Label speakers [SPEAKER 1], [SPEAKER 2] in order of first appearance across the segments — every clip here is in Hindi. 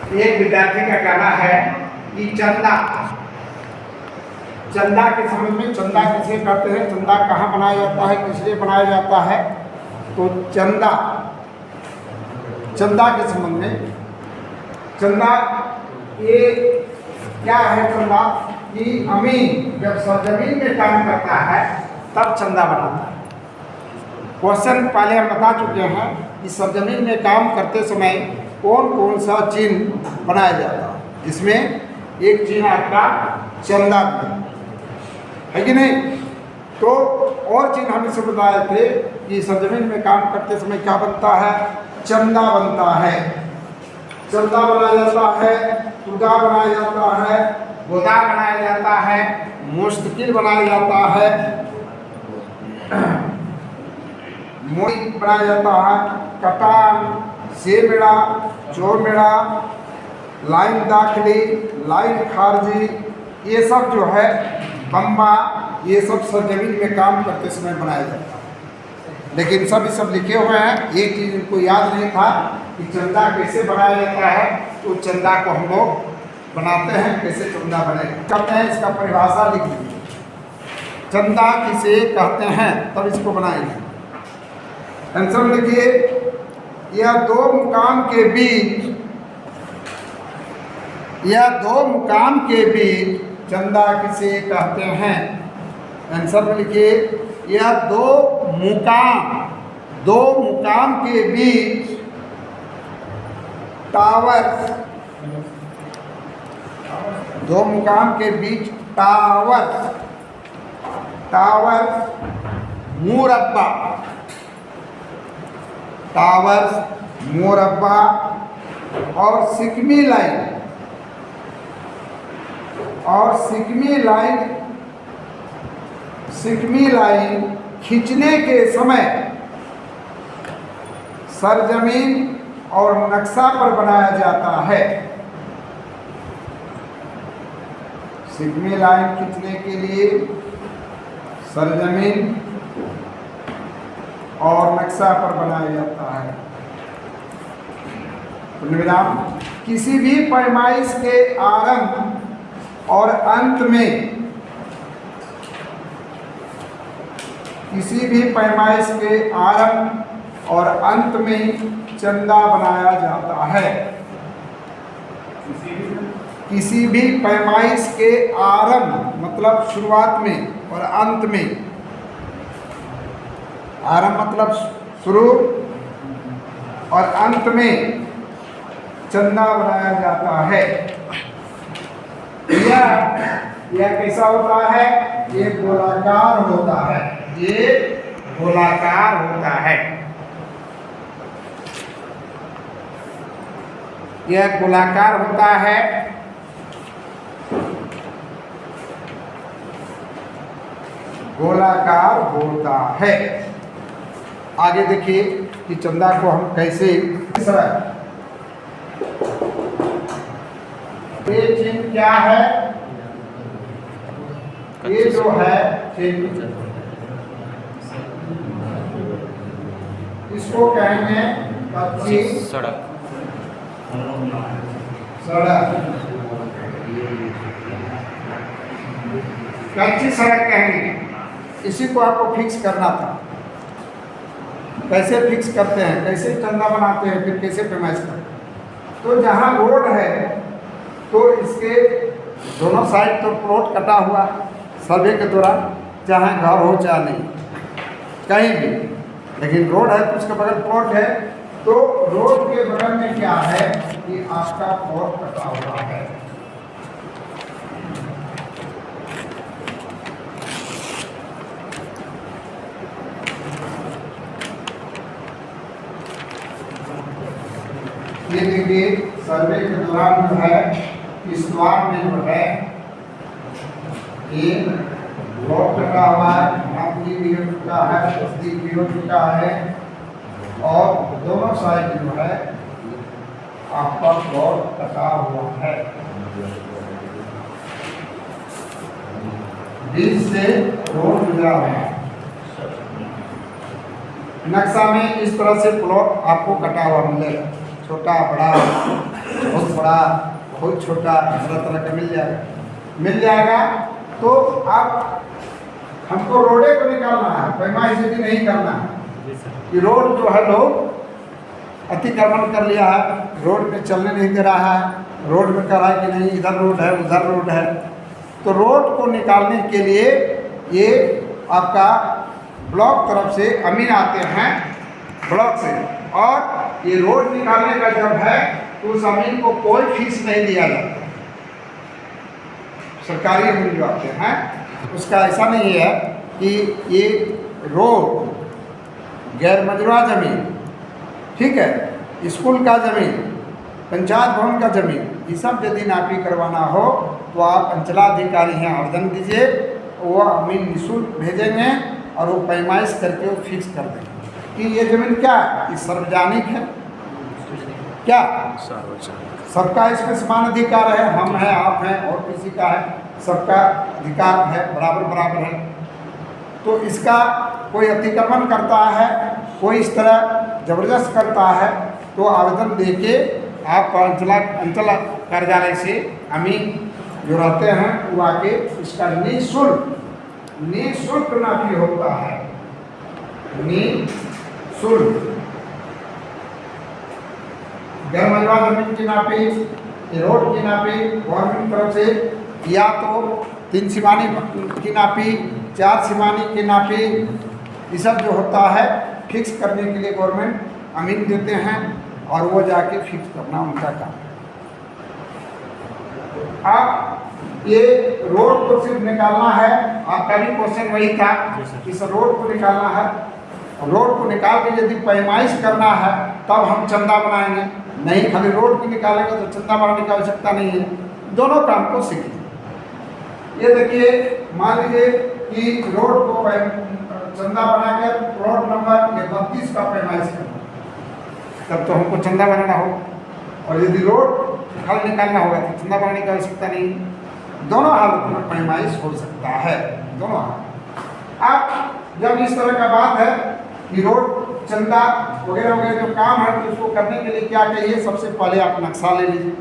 [SPEAKER 1] एक विद्यार्थी का कहना है कि चंदा के संबंध में, चंदा किसे कहते हैं, चंदा कहाँ बनाया जाता है, किस लिए बनाया जाता है। तो चंदा के संबंध में, चंदा ये क्या है, चंदा कि अमीन जब सरजमीन में काम करता है तब चंदा बनाता है। क्वेश्चन पहले हम बता चुके हैं कि सरजमीन में काम करते समय कौन कौन सा चिन्ह बनाया जाता है। इसमें एक चिन्ह आपका चंदा है कि नहीं। तो और चिन्ह हम इसे बताए थे कि सरजमीन में काम करते समय क्या बनता है, चंदा बनता है। चंदा बनाया जाता है, तुगा बनाया जाता है, गोदा बनाया जाता है, मुस्तकिल बनाया जाता है, मोई बनाया जाता है, कटान, सेमेड़ा, चौमेड़ा, लाइन दाखिली, लाइन खारजी, ये सब जो है बम्बा, ये सब सरजमीन में काम करते समय बनाया जाता है। लेकिन सब लिखे हुए हैं। एक चीज़ इनको याद नहीं था कि चंदा कैसे बनाया जाता है। तो चंदा को हम लोग बनाते हैं, कैसे चंदा बने करते हैं, इसका परिभाषा लिख लीजिए। चंदा किसे कहते हैं, तब इसको बनाएंगे। आंसर लिखिए, यह दो मुकाम के बीच चंदा किसे कहते हैं। आंसर में लिखिए, यह दो मुकाम के बीच टावर, दो मुकाम के बीच टावर मुरब्बा और सिकमी लाइन खींचने के समय सरजमीन और नक्शा पर बनाया जाता है। सिकमी लाइन खींचने के लिए सरजमीन और नक्शा पर बनाया जाता है। पूर्णविराम। किसी भी पैमाइश के आरंभ और अंत में, किसी भी पैमाइश के आरंभ और अंत में चंदा बनाया जाता है। किसी भी पैमाइश के आरंभ मतलब शुरुआत में और अंत में, आरंभ मतलब शुरू और अंत में चंदा बनाया जाता है। यह कैसा होता है, ये गोलाकार होता है, ये गोलाकार होता है। यह गोलाकार होता है। गोलाकार होता है। आगे देखिए कि चंदा को हम कैसे, ये चिन्ह क्या है, ये जो है चिन्ह, इसको कहेंगे कच्ची सड़क। कच्ची सड़क कहेंगे। इसी को आपको फिक्स करना था। कैसे फिक्स करते हैं, कैसे चंदा बनाते हैं, फिर कैसे पैमाइश करते हैं। तो जहाँ रोड है तो इसके दोनों साइड तो प्लॉट कटा हुआ सर्वे के दौरान, चाहे घर हो चाहे नहीं, कहीं भी, लेकिन रोड है तो उसके बगल प्लॉट है। तो रोड के बगल में क्या है कि आपका प्लॉट कटा हुआ है। ये देखिए सर्वे के दौरान जो है इस द्वार में जो है एक ब्लॉक कटा हुआ है, नापी भी हो चुका है, तस्दीक भी हो चुका है और दोनों साइड जो है आपका ब्लॉक कटा हुआ है। बीच से रोड गुजरा हुआ है। नक्शा में इस तरह से प्लॉट आपको कटा हुआ मिलेगा, छोटा बड़ा, बहुत बड़ा, बहुत छोटा, तरह तरह का मिल जाएगा। तो अब हमको रोडे को निकालना है, पैमाइश यदि नहीं करना है कि रोड जो है लोग अतिक्रमण कर लिया है, रोड में चलने नहीं दे रहा है, रोड में कह रहा है कि नहीं इधर रोड है उधर रोड है। तो रोड को निकालने के लिए ये आपका ब्लॉक तरफ से अमीन आते हैं ब्लॉक से, और ये रोड निकालने का जब है तो उस अमीन को कोई फीस नहीं दिया जाता। सरकारी अमीन जो आते हैं उसका ऐसा नहीं है कि ये रोड गैर मजरूआ ज़मीन, ठीक है, स्कूल का ज़मीन, पंचायत भवन का ज़मीन, ये सब यदि नापी करवाना हो तो आप अंचलाधिकारी हैं आवेदन दीजिए, वो अमीन निःशुल्क भेजेंगे और वो पैमाइश करके वो फिक्स कर देंगे कि ये ज़मीन क्या है, ये सार्वजनिक है, क्या सबका इसमें समान अधिकार है, हम हैं आप हैं और किसी का है, सबका अधिकार है, बराबर बराबर है। तो इसका कोई अतिक्रमण करता है, कोई इस तरह ज़बरदस्त करता है, तो आवेदन देके आप अंचल कार्यालय से अमीन जो रहते हैं वो आके इसका निःशुल्क नापी होता है, निःशुल्क गैर मजरूआ ज़मीन की नापी, रोड की नापी गवर्नमेंट तरफ से, या तो 3 सिमानी की नापी, 4 सिमानी की नापी, ये सब जो होता है फिक्स करने के लिए गवर्नमेंट अमीन देते हैं और वो जाके फिक्स करना उनका काम। अब ये रोड को सिर्फ निकालना है, आपका भी क्वेश्चन वही था, इस रोड को निकालना है। रोड को निकाल के यदि पैमाइश करना है तब हम चंदा बनाएंगे, नहीं खाली रोड को निकालेंगे तो चंदा बनाने की आवश्यकता नहीं है। दोनों काम को सीख लीजिए। ये देखिए, मान लीजिए कि रोड को चंदा बनाकर प्लॉट नंबर 32 का पैमाइश करना, तब तो हमको चंदा बनाना होगा, और यदि रोड खाली निकालना होगा तो चंदा बनाने की आवश्यकता नहीं। दोनों हालत में पैमाइश हो सकता है, दोनों हालत। अब जब इस तरह का बात है कि रोड चंदा वगैरह वगैरह जो काम है तो उसको करने के लिए क्या चाहिए, सबसे पहले आप नक्शा ले लीजिए।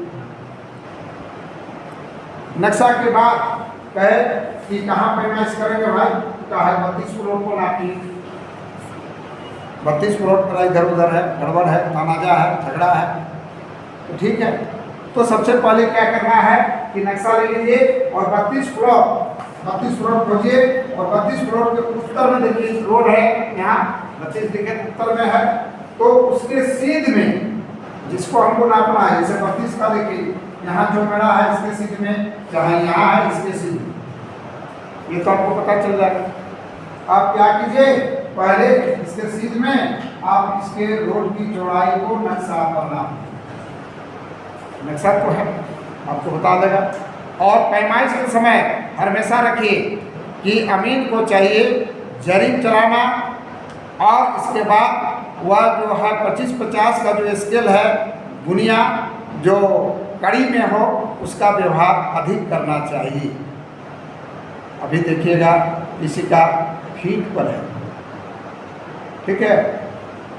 [SPEAKER 1] नक्शा के बाद कहे कि कहाँ पैमाइश करेंगे भाई, कहा है 32 प्लॉट को नापी, 32 प्लॉट पर इधर उधर है, गड़बड़ है, तनाजा है, झगड़ा है, तो ठीक है। तो सबसे पहले क्या करना है कि नक्शा ले लीजिए और 32 प्लॉट खोजिए, और 32 प्लॉट के उत्तर में देखिए रोड है, यहाँ 32 दिखे उत्तर में है, तो उसके सीध में जिसको हमको नापना है, जैसे 32 का देखिए यहाँ जो मेरा है इसके सीध में, चाहे यहाँ है इसके सीध में, ये तो आपको पता चल जाएगा। आप क्या कीजिए, पहले इसके सीध में आप इसके रोड की चौड़ाई को नक्शा पर नाप, नक्शा तो है आपको बता देगा। और पैमाइश के समय हमेशा रखिए कि अमीन को चाहिए जरीब चलाना, और इसके बाद वह जो है 25-50 का जो स्केल है, गुनिया जो कड़ी में हो उसका व्यवहार अधिक करना चाहिए। अभी देखिएगा किसी का फीट पर है, ठीक है,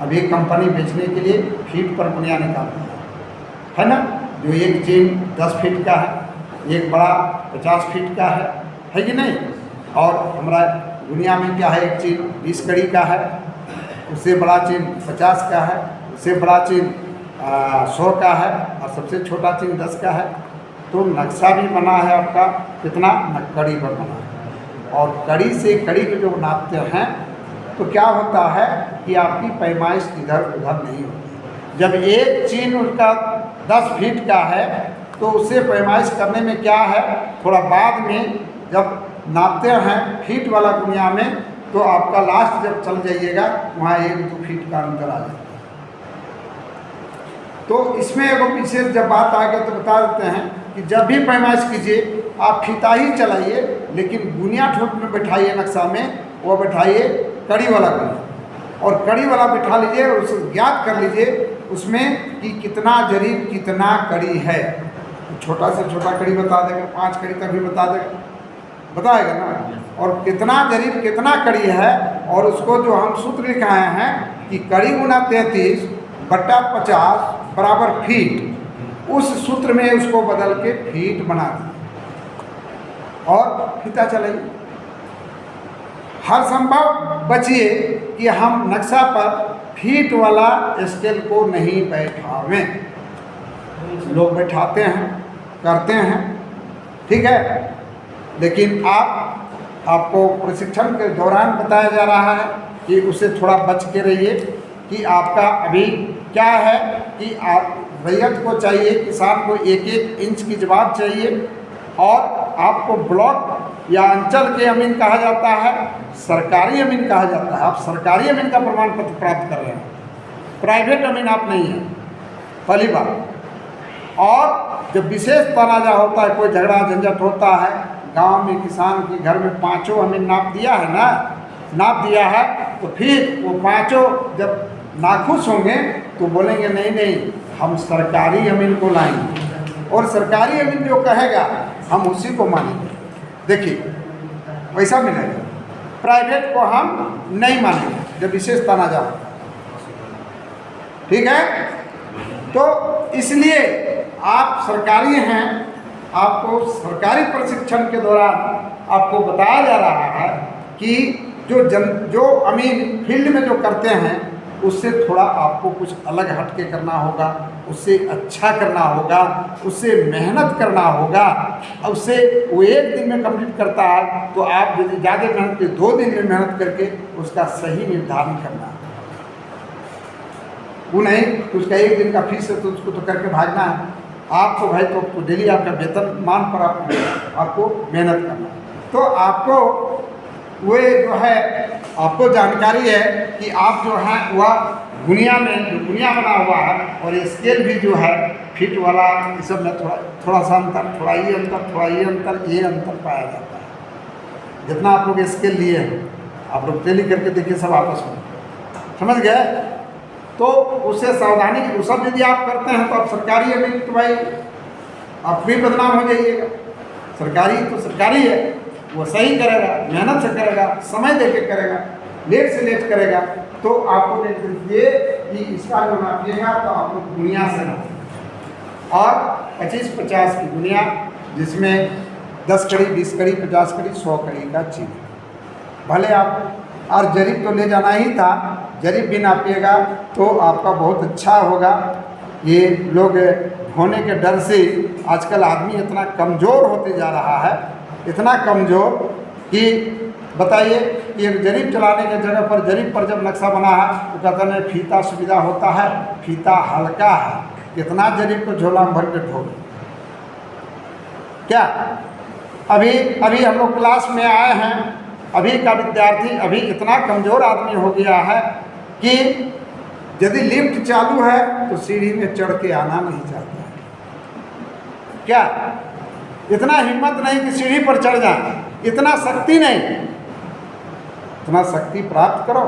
[SPEAKER 1] अभी कंपनी बेचने के लिए फीट पर गुनिया निकालती है ना, जो एक चेन 10 फीट का है, एक बड़ा 50 फीट का है कि नहीं, और हमारा दुनिया में क्या है, एक चेन 20 कड़ी का है, उससे बड़ा चेन 50 का है, उससे बड़ा चेन 100 का है, और सबसे छोटा चेन 10 का है। तो नक्शा भी बना है आपका कितना, कड़ी पर बना है, और कड़ी से कड़ी पे जो नापते हैं तो क्या होता है कि आपकी पैमाइश इधर उधर नहीं होती। जब एक चेन उसका 10 फीट का है तो उससे पैमाइश करने में क्या है, थोड़ा बाद में जब नापते हैं फीट वाला दुनिया में, तो आपका लास्ट जब चल जाइएगा वहाँ 1-2 फीट का अंतर आ जाता है। तो इसमें एक विशेष जब बात आ गई तो बता देते हैं कि जब भी पैमाइश कीजिए आप फीता ही चलाइए, लेकिन गुनिया ठोक में बैठाइए, नक्शा में वो बैठाइए कड़ी वाला गुनिया, और कड़ी वाला बैठा लीजिए और उसे ज्ञात कर लीजिए उसमें कि कितना जरीब कितना कड़ी है। छोटा से छोटा कड़ी बता देगा, 5 कड़ी तक भी बताएगा ना, और कितना जरीब कितना कड़ी है, और उसको जो हम सूत्र लिखाए हैं कि कड़ी गुना 33 बटा 50 बराबर फीट, उस सूत्र में उसको बदल के फीट बना दिया और फीता चलाइए। हर संभव बचिए कि हम नक्शा पर फीट वाला स्केल को नहीं बैठावें। लोग बैठाते हैं, करते हैं, ठीक है, लेकिन आपको प्रशिक्षण के दौरान बताया जा रहा है कि उससे थोड़ा बच के रहिए कि आपका अभी क्या है कि आप रैयत को चाहिए, किसान को 1-1 इंच की जवाब चाहिए और आपको ब्लॉक या अंचल के अमीन कहा जाता है, सरकारी अमीन कहा जाता है। आप सरकारी अमीन का प्रमाण पत्र प्राप्त कर रहे हैं, प्राइवेट अमीन आप नहीं हैं, पहली बात। और जब विशेष तनाजा होता है, कोई झगड़ा झंझट होता है गांव में, किसान के घर में 5 अमीन नाप दिया है ना, नाप दिया है, तो फिर वो 5 जब नाखुश होंगे तो बोलेंगे नहीं नहीं हम सरकारी अमीन को लाएंगे और सरकारी अमीन जो कहेगा हम उसी को मानेंगे। देखिए वैसा मिलेगा, प्राइवेट को हम नहीं मानेंगे जब विशेष तनाजा होता है, ठीक है। तो इसलिए आप सरकारी हैं, आपको सरकारी प्रशिक्षण के दौरान आपको बताया जा रहा है कि जो अमीन फील्ड में जो करते हैं उससे थोड़ा आपको कुछ अलग हटके करना होगा, उससे अच्छा करना होगा, उससे मेहनत करना होगा। उससे वो 1 दिन में कंप्लीट करता है तो आप यदि ज़्यादा मेहनत के 2 दिन में मेहनत करके उसका सही निर्धारण करना है। वो नहीं कि उसका 1 दिन का फीस है तो उसको तो करके भागना है। आपको भाई तो डेली आपका वेतन मान पर आपको मेहनत करना है। तो आपको वो जो है आपको जानकारी है कि आप जो है वह गुनिया में जो गुनिया बना हुआ है और स्केल भी जो है फिट वाला, इस सब में थोड़ा सा अंतर, थोड़ा ये अंतर, थोड़ा ये अंतर, ये अंतर पाया जाता है। जितना आप लोग स्केल लिए हैं आप लोग टेली करके देखिए सब आपस में, समझ गए। तो उससे सावधानी, वो सब यदि आप करते हैं तो आप सरकारी अमीन तो भाई आप भी बदनाम हो जाइएगा। सरकारी तो सरकारी है, वो सही करेगा, मेहनत से करेगा, समय दे के करेगा, लेट से लेट करेगा तो आपको ये कि इसका जो नापिएगा तो आप लोग गुनिया से नापिए और 25-50 की गुनिया, जिसमें 10 कड़ी, 20 कड़ी, 50 कड़ी, 100 कड़ी का चीज भले आप, और जरीब तो ले जाना ही था, जरीब भी नापिएगा तो आपका बहुत अच्छा होगा। ये लोग होने के डर से आजकल आदमी इतना कमज़ोर होते जा रहा है, इतना कमज़ोर कि बताइए कि एक जरीब चलाने के जगह पर, जरीब पर जब नक्शा बना है तो कहता है फीता सुविधा होता है, फीता हल्का है, कितना जरीब को झोला में भर के ढोल क्या। अभी हम लोग क्लास में आए हैं, अभी का विद्यार्थी अभी इतना कमज़ोर आदमी हो गया है कि यदि लिफ्ट चालू है तो सीढ़ी में चढ़ के आना नहीं चाहता है। क्या इतना हिम्मत नहीं कि सीढ़ी पर चढ़ जाए, इतना शक्ति नहीं, इतना शक्ति प्राप्त करो,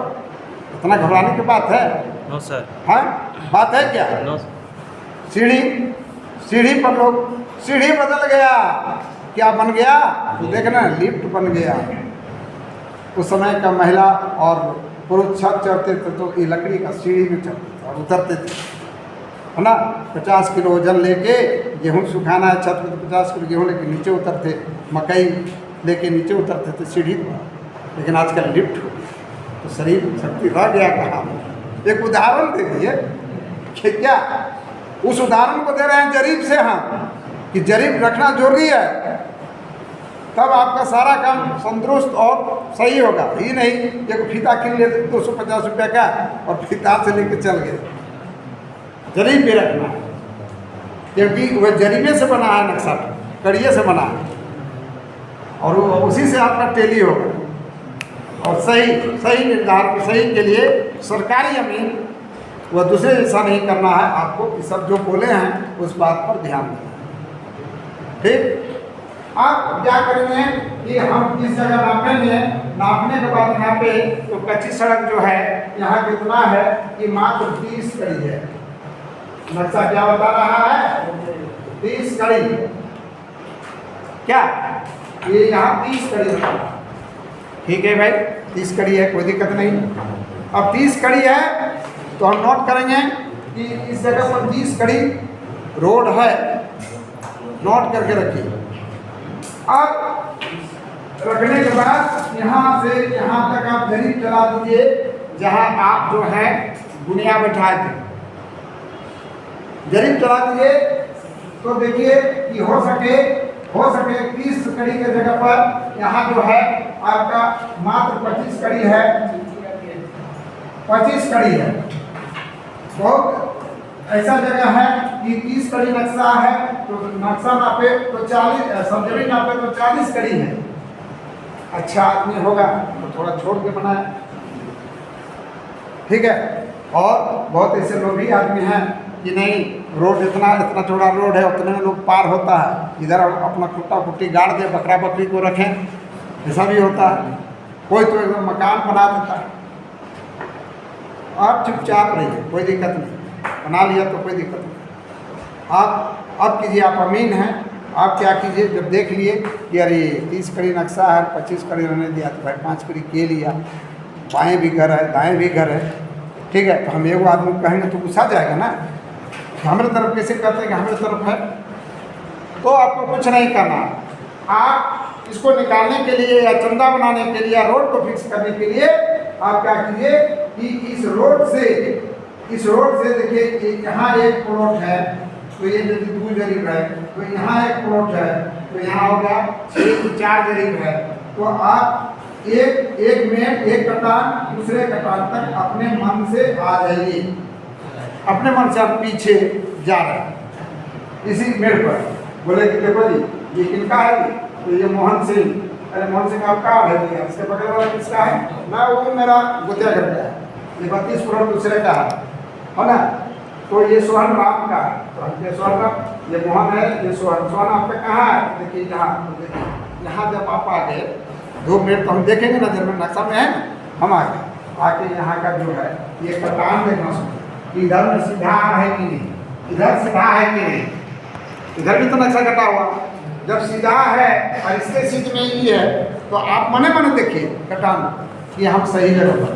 [SPEAKER 1] इतना घबराने की बात है?
[SPEAKER 2] No sir.
[SPEAKER 1] हाँ, बात है क्या?
[SPEAKER 2] नो।
[SPEAKER 1] सीढ़ी पर लोग, सीढ़ी बदल गया, क्या बन गया तो देखना लिफ्ट बन गया। उस समय का महिला और पुरुष छत चढ़ते थे तो ये लकड़ी का सीढ़ी में चढ़ते थे और उतरते थे, है ना। 50 किलो वजन लेके गेहूँ सुखाना है छत में तो 50 किलो गेहूँ लेके नीचे उतरते, मकई लेके नीचे उतरते थे सीढ़ी पर। लेकिन आजकल लिफ्ट हो गया तो शरीर शक्ति रह गया कहाँ। एक उदाहरण दे दिए कि क्या, उस उदाहरण को दे रहे हैं जरीब से हम कि जरीब रखना जरूरी है, तब आपका सारा काम तंदुरुस्त और सही होगा। ये नहीं एक फीता किन ले 250 रुपये का और फीता से लेके चल गए। जरीब भी रखना है क्योंकि वह जरीबे से बना है, नक्शा कड़िए से बना है और उसी से आपका टेली होगा। और सही निर्धारण सही के लिए सरकारी अमीन वह दूसरे जैसा नहीं करना है। आपको ये सब जो बोले हैं उस बात पर ध्यान देना है, ठीक। आप क्या करेंगे कि हम इस जगह नापेंगे, नापने के बाद नापे तो कच्ची सड़क जो है यहाँ कितना है कि मात्र 30 कड़ी है। नक्शा क्या बता रहा है? 30 कड़ी। क्या ये यहाँ 30 कड़ी बता रहा है, ठीक है भाई, 30 कड़ी है, कोई दिक्कत नहीं। अब 30 कड़ी है तो हम नोट करेंगे कि इस जगह पर 30 कड़ी रोड है, नोट करके रखिए। अब रखने के बाद यहाँ से यहाँ तक आप जरीब चला दीजिए जहाँ आप जो है बुनिया बैठाए थे, जरीब चला दीजिए। तो देखिए कि हो सके 30 कड़ी के जगह पर यहाँ जो है आपका मात्र 25 कड़ी है, 25 कड़ी है। बहुत ऐसा जगह है कि 30 कड़ी नक्शा है, तो नक्शा नापे तो 40, सरजमीन नापे तो 40 कड़ी है। अच्छा आदमी होगा तो थोड़ा छोड़ के बनाए, ठीक है। और बहुत ऐसे लोग भी आदमी हैं कि नहीं, रोड इतना चौड़ा रोड है, उतने में लोग पार होता है, इधर अपना कुत्ता कुट्टी गाड़ दे, बकरा बकरी को रखें, ऐसा भी होता है। कोई तो एकदम मकान बना देता है। आप चुपचाप रहिए, कोई दिक्कत नहीं, बना लिया तो कोई दिक्कत नहीं। आप अब कीजिए, आप अमीन हैं, आप क्या कीजिए, जब देख लिए कि अरे 30 कड़ी नक्शा है, 25 कड़ी रहने दिया तो भाई 5 कड़ी के लिया, बाएँ भी घर है दाएँ भी घर है, ठीक है। तो हम एगो आदमी कहेंगे तो गुस्सा जाएगा ना, हमारे तरफ कैसे कहते हैं कि हमारे तरफ है। तो आपको कुछ नहीं करना, आप इसको निकालने के लिए या चंदा बनाने के लिए या रोड को फिक्स करने के लिए आप क्या कीजिए कि इस रोड से देखिए यहाँ एक प्लॉट है, तो ये यदि 2 जरीब है, तो यहाँ एक प्लॉट है, तो यहाँ हो गया 4 जरीब है। तो आप एक में एक कटान दूसरे कटान तक अपने मन से आ जाइए, अपने मन से आप पीछे जा रहे हैं इसी मेड़ पर। बोले कि देखो जी ये किनका है, तो ये मोहन सिंह। अरे मोहन सिंह आपका है भैया, इसके बगल वाला किसका है? मैं वो मेरा गुतिया घर का है, ये 32 फुट दूसरे का है ना। तो ये सोहन राम का है, तो ये सोहन राम, ये मोहन है, ये सोहन आपका कहाँ है? देखिए यहाँ, यहाँ जब आप आ गए 2 मिनट तो हम देखेंगे नजर में, नक्शा में है ना, हम आ गए। आके यहाँ का जो है ये कटान देखना सुनिए, इधर में सीधा है कि नहीं, इधर सीधा है कि नहीं, इधर भी तो नक्शा कटा हुआ। जब सीधा है और इसके सीध में ही है, तो आप मने मने देखिए कटान कि हम सही जगह पर,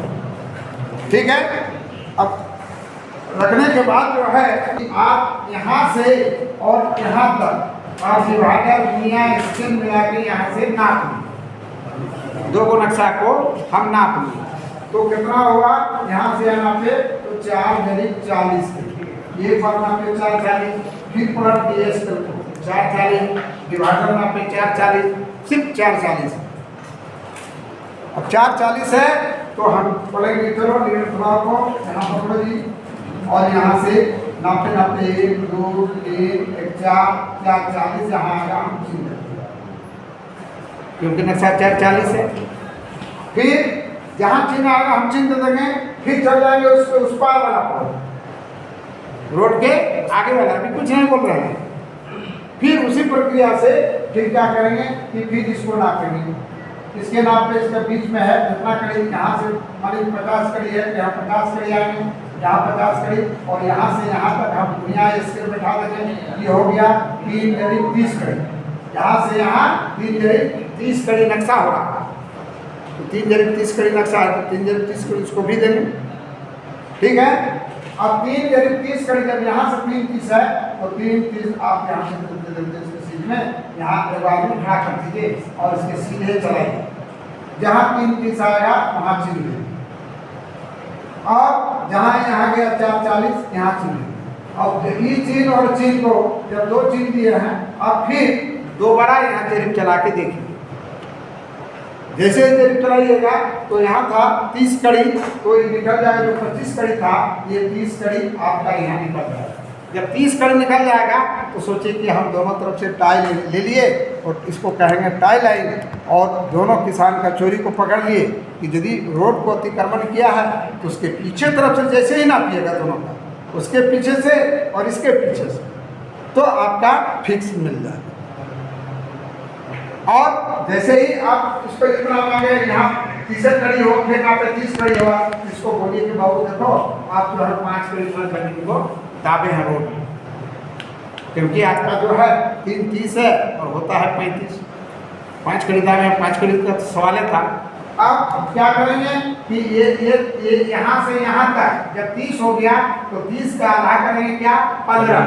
[SPEAKER 1] ठीक है। अब रखने के बाद जो है कि आप यहाँ से और यहाँ तक आप डिवाइडर दुनिया स्केल मिला के यहाँ से नाप लें, 2 को नक्शा को हम नाप लें। तो कितना हुआ, यहाँ से यहाँ पे तो 4 जरीब 40 ये पर नापे 4 40, फिर पलट के 4 40, डिवाइडर नापे 4 40, सिर्फ 4 40। अब 4 40 है तो हम बोलेंगे चलो थोड़ा को यहाँ पकड़ो जी, और यहाँ से नापे 1 2 3 4 40 यहाँ आएगा, हम चिन्ह देंगे क्योंकि नक्शा 4 40 है। फिर जहाँ चिन्ह आएगा हम चिन्ह दे देंगे, फिर चल जाएंगे उस पार वाला पर, रोड के आगे वाला, अभी कुछ नहीं बोल रहे हैं। फिर उसी प्रक्रिया से फिर क्या करेंगे कि फिर इसको नापेंगे, इसके नाप पे इसके बीच में है जितना कड़ी, यहाँ से मान 50 कड़ी है, यहाँ 50 कड़ी आएंगे, यहाँ 50 कड़ी, और यहाँ से यहाँ तक हम दुनिया स्केल बैठा देंगे। ये हो गया 3 जरीब 30 कड़ी, यहाँ से यहाँ 3 जरीब 30 कड़ी नक्शा हो रहा है। तो 3 जरीब 30 कड़ी नक्शा है, तो 3 जरीब 30 कड़ी इसको भी देंगे, ठीक है। अब 3 जरीब 30 कड़ी, जब यहाँ से 3 30 है तो 3 30 आप यहाँ से इसके सीध में यहाँ एक आदमी खड़ा कर दीजिए और इसके सीधे चलाइए, जहाँ 3 30 आएगा वहाँ चिन्ह देंगे, और जहाँ यहाँ गया 4 40 यहाँ चिन्ह देंगे। अब ये चिन्ह और चिन्ह को जब 2 चिन्ह दिए हैं, अब फिर दोबारा यहाँ जरीब चला के देखिए। जैसे जरीब चलाइएगा तो यहाँ था 30 कड़ी, तो ये निकल जाएगा, जो 25 कड़ी था ये 30 कड़ी आपका यहाँ निकल जाएगा। जब 30 कड़ी निकल जाएगा तो सोचिए कि हम दोनों तरफ से टाई ले लिए, और इसको कहेंगे टाई लाइन, और दोनों किसान का चोरी को पकड़ लिए कि यदि रोड को अतिक्रमण किया है तो उसके पीछे तरफ से जैसे ही नापिएगा दोनों का, उसके पीछे से और इसके पीछे से, तो आपका फिक्स मिल जाएगा। और जैसे ही आप इसको इतना मांगे, यहाँ 30 कड़ी हो, फिर यहाँ पे 30 कड़ी हुआ, इसको बोलिए कि बाबू देखो आप जो है 5 कड़ी जमीन को दाबे हैं रोड में, क्योंकि आपका जो है 3 30 है और होता है 35, 5 कड़ी दाबे हैं, 5 कड़ी का तो सवाल था। अब क्या करेंगे कि ये यहाँ से यहाँ तक जब 30 हो गया तो 30 का आधा करेंगे क्या 15,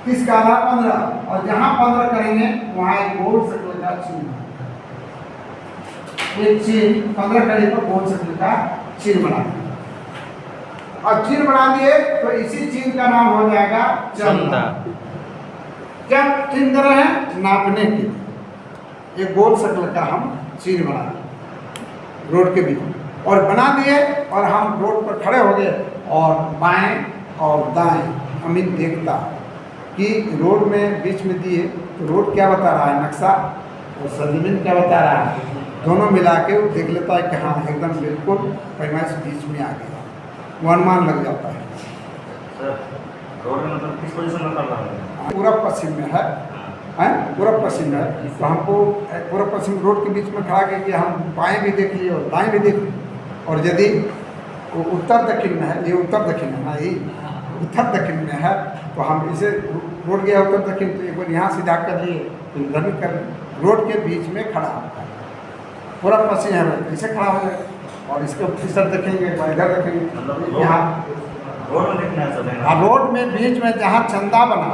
[SPEAKER 1] 30 का आधा 15, और जहाँ 15 करेंगे वहाँ एक गोल सर्कल का चिन्ह, एक चिन्ह 15 कड़ी पर गोल सर्कल का चिन्ह बना दिए। और चिन्ह बना दिए तो इसी चिन्ह का नाम हो जाएगा चंदा। क्या चिन्ह कर रहे हैं? नापने के लिए एक गोल सर्कल का हम चिन्ह बना दिए रोड के बीच में, और बना दिए और हम रोड पर खड़े हो गए और बाएं और दाएं अमीन देखता कि रोड में बीच में दिए तो रोड क्या बता रहा है नक्शा और सरजमीन क्या बता रहा है, दोनों मिला के वो देख लेता है कि हाँ एकदम बिल्कुल पैमाइश बीच में आ गया, वो अनुमान लग जाता है।
[SPEAKER 2] सर रोड में मतलब किस पोजीशन में कर रहा है?
[SPEAKER 1] पूरब पश्चिम में है, पूरब पश्चिम है, तो हमको पूरब पश्चिम रोड के बीच में खड़ा करके हम बाएं भी देख लिए और दाएं भी देख लिए, और यदि वो उत्तर दक्षिण में है, ये उत्तर दक्षिण है ना, ये उत्तर दक्षिण में है, तो हम इसे रोड गया उत्तर दक्षिण तो एक बार यहाँ सीधा कर लिए तो इधर भी कर लिए, रोड के बीच में खड़ा होता है। पूरब पश्चिम है ऐसे खड़ा हो जाए और इसके इधर देखेंगे इधर देखेंगे, यहाँ
[SPEAKER 2] रोड में देखना है सर।
[SPEAKER 1] हाँ रोड में बीच में जहाँ चंदा बना,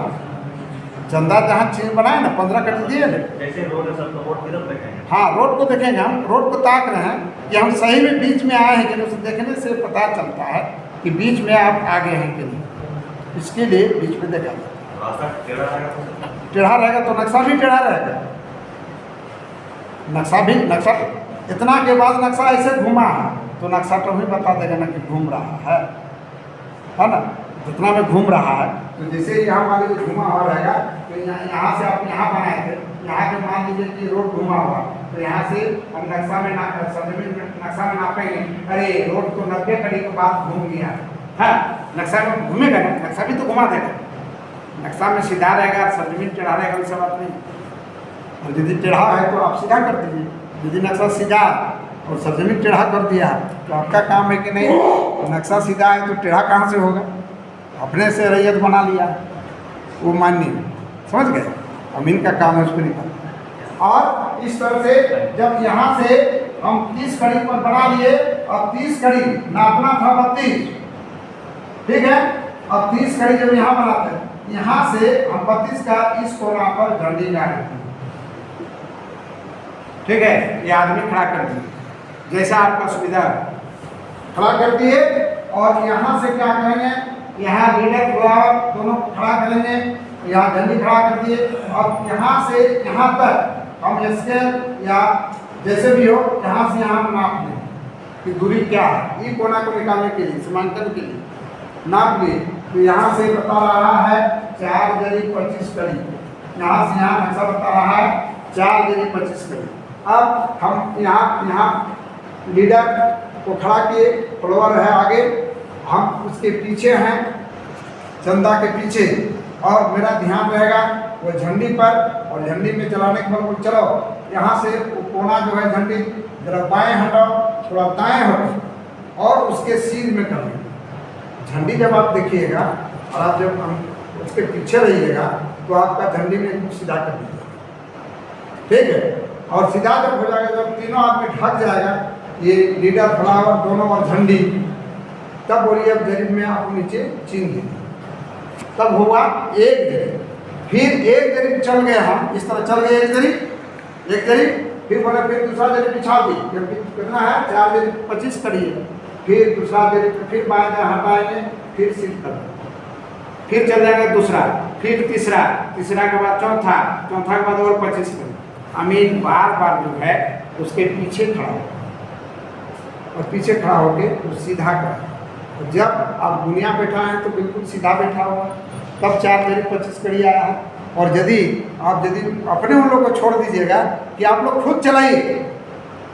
[SPEAKER 1] चंदा जहाँ चिन्ह बनाए ना 15 कर दिए ना,
[SPEAKER 2] जैसे रोड है सर तो रोड किधर देखेंगे?
[SPEAKER 1] हाँ रोड को देखेंगे, हम रोड को ताक रहे हैं कि हम सही में बीच में आए हैं कि नहीं, उसे देखने से पता चलता है कि बीच में आप आगे हैं कि नहीं, इसके लिए बीच में देखा जाता है।
[SPEAKER 2] रास्ता टेढ़ा रहेगा?
[SPEAKER 1] टेढ़ा रहेगा तो नक्शा भी टेढ़ा रहेगा, नक्शा इतना के बाद नक्शा ऐसे घुमा है तो नक्शा तो भी बता देगा ना कि घूम रहा है ना, जितना में घूम रहा है। तो जैसे यहाँ मान लीजिए घुमा हुआ रहेगा तो यहाँ से आप यहाँ बनाए थे, यहाँ के मान लीजिए कि रोड घुमा हुआ, तो यहाँ से हम नक्शा में नक्शा में नापेंगे, अरे रोड तो 90 कड़ी के बाद घूम गया है, नक्शा में घूमेगा ना, नक्शा भी तो घुमा देगा, नक्शा में सीधा रहेगा सरजमीन टेढ़ा रहेगा वैसे बात नहीं, और यदि टेढ़ा है तो आप सीधा कर दीजिए, यदि नक्शा सीधा और सरजमीन टेढ़ा कर दिया तो आपका काम है कि नहीं, नक्शा सीधा है तो टेढ़ा कहाँ से होगा, अपने से रैयत बना लिया वो मान्य, समझ गए, अमीन का काम है उसको निकाल। और इस तरह से जब यहाँ से हम 30 कड़ी पर बना लिए, अब 30 कड़ी नापना था 32, ठीक है, अब 30 कड़ी जब यहाँ बनाते हैं, यहाँ से हम 32 का इस कोना पर झंडी गाड़ेंगे, ठीक है, ये आदमी खड़ा कर दिए जैसा आपका सुविधा खड़ा कर दिए, और यहाँ से क्या करेंगे, यहाँ लीडर फ्लावर दोनों खड़ा करेंगे, यहाँ झंडी खड़ा कर दिए, और यहाँ से यहाँ तक हम स्केल या जैसे भी हो यहाँ से यहाँ नाप लें कि दूरी क्या है, ये कोना को निकालने के लिए सीमांकन के लिए नाप लिए, तो यहाँ से बता रहा है 4 जरी 25 कड़ी, यहाँ से यहाँ नक्शा बता रहा है 4 जरी 25 कड़ी। अब हम यहाँ लीडर को खड़ा किए, फ्लोवर है आगे, हम उसके पीछे हैं चंदा के पीछे, और मेरा ध्यान रहेगा वो झंडी पर, और झंडी में चलाने के बाद चलो यहाँ से वो कोना जो है झंडी जरा बाएं हटाओ, थोड़ा दाएं हटो और उसके सीध में कर लेंगे। झंडी जब आप देखिएगा और आप जब हम उसके पीछे रहिएगा तो आपका झंडी में सीधा कर दीजिएगा, ठीक है, और सीधा जब हो जाएगा, जब तीनों आदमी ढक जाएगा, ये लीडर फ्लावर दोनों और झंडी, तब बोलिए अब जरीब में आप नीचे चिन्ह दीजिए, तब हुआ एक जरीब, फिर एक जरीब चल गए, हम इस तरह चल गए एक जरीब, फिर बोले फिर दूसरा जरीब बिछा दी, कितना है 4 जरीब 25 करिए, फिर दूसरा जरीब फिर बाएं दाएं हटाएंगे, फिर सीध कर, फिर चल जाएगा दूसरा, फिर तीसरा के बाद चौथा के बाद और 25 करिए। अमीन बार बार जो है उसके पीछे खड़ा हो, और पीछे खड़ा होके तो सीधा कर, और जब आप दुनिया बैठा है तो बिल्कुल सीधा बैठा हुआ, तब 4 जरी 25 कड़ी आया है। और यदि अपने उन लोग को छोड़ दीजिएगा कि आप लोग खुद चलाइए,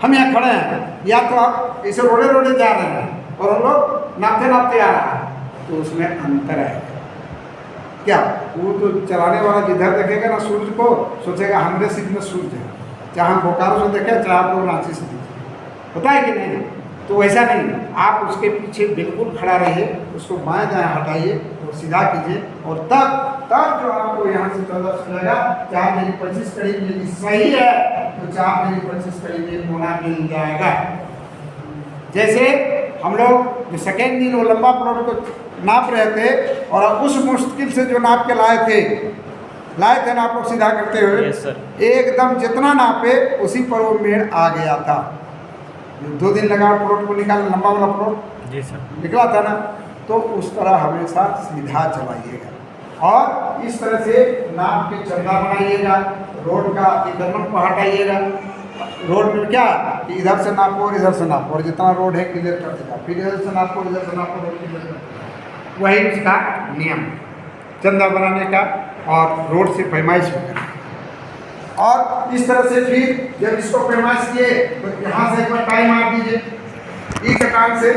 [SPEAKER 1] हम यहाँ खड़े हैं, या तो आप ऐसे रोड़े जा रहे हैं और हम लोग नापते आ रहा है, तो उसमें अंतर है क्या, वो तो चलाने वाला जिधर देखेगा ना सूर्य को, सोचेगा हमारे सिर में सूर्य है, चाहे हम बोकारो से देखें चाहे आप लोग रांची से देखें, होता है कि नहीं, तो वैसा नहीं, आप उसके पीछे बिल्कुल खड़ा रहिए, उसको बाएं दाएं हटाइए और सीधा कीजिए, और तब जो आपको यहाँ से 14 मिलेगा, 4 मेरी 25 करीब यदि सही है तो 4 मेरी 25 करीब ये कोना मिल जाएगा। जैसे हम लोग जो सेकेंड दिन वो लंबा प्लॉट को नाप रहे थे और उस मुश्किल से जो नाप के लाए थे ना आप लोग सीधा करते हुए,
[SPEAKER 2] यस सर।
[SPEAKER 1] एकदम जितना नापे उसी पर वो मेड़ आ गया था। 2 दिन लगा प्लॉट को निकालने, लंबा वाला प्लॉट
[SPEAKER 2] जी सर।
[SPEAKER 1] निकला था ना, तो उस तरह हमेशा सीधा चलाइएगा और इस तरह से नाप के चंदा बनाइएगा। रोड का अतिक्रमण को हटाइएगा। रोड में क्या कि इधर से नापो और इधर से नापो, और जितना रोड है क्लियर कर देगा, फिर इधर से नापो इधर से नापो, रोड क्लियर कर, वही उसका नियम चंदा बनाने का और रोड से पैमाइश करना। और इस तरह से फिर जब इसको पैमाइश किए तो यहाँ से एक बार टाई मार दीजिए, ई कटान से,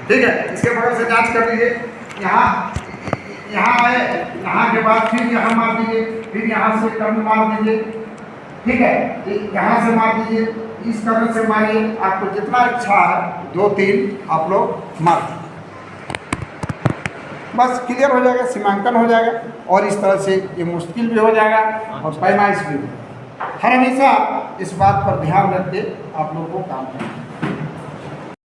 [SPEAKER 1] ठीक है। इसके बगल से जांच कर लीजिए, यहाँ आए, यहाँ के बाद फिर यहाँ मार दीजिए, फिर यहाँ से कर्ण मार दीजिए, ठीक है। यहाँ से मार दीजिए, इस कर्ण से मारिए, आपको जितना इच्छा है 2-3 आप लोग मार दीजिए, बस क्लियर हो जाएगा, सीमांकन हो जाएगा। और इस तरह से ये मुश्किल भी हो जाएगा और पैमाइश भी हो जाएगा। हर हमेशा इस बात पर ध्यान रख के आप लोगों को काम करना है।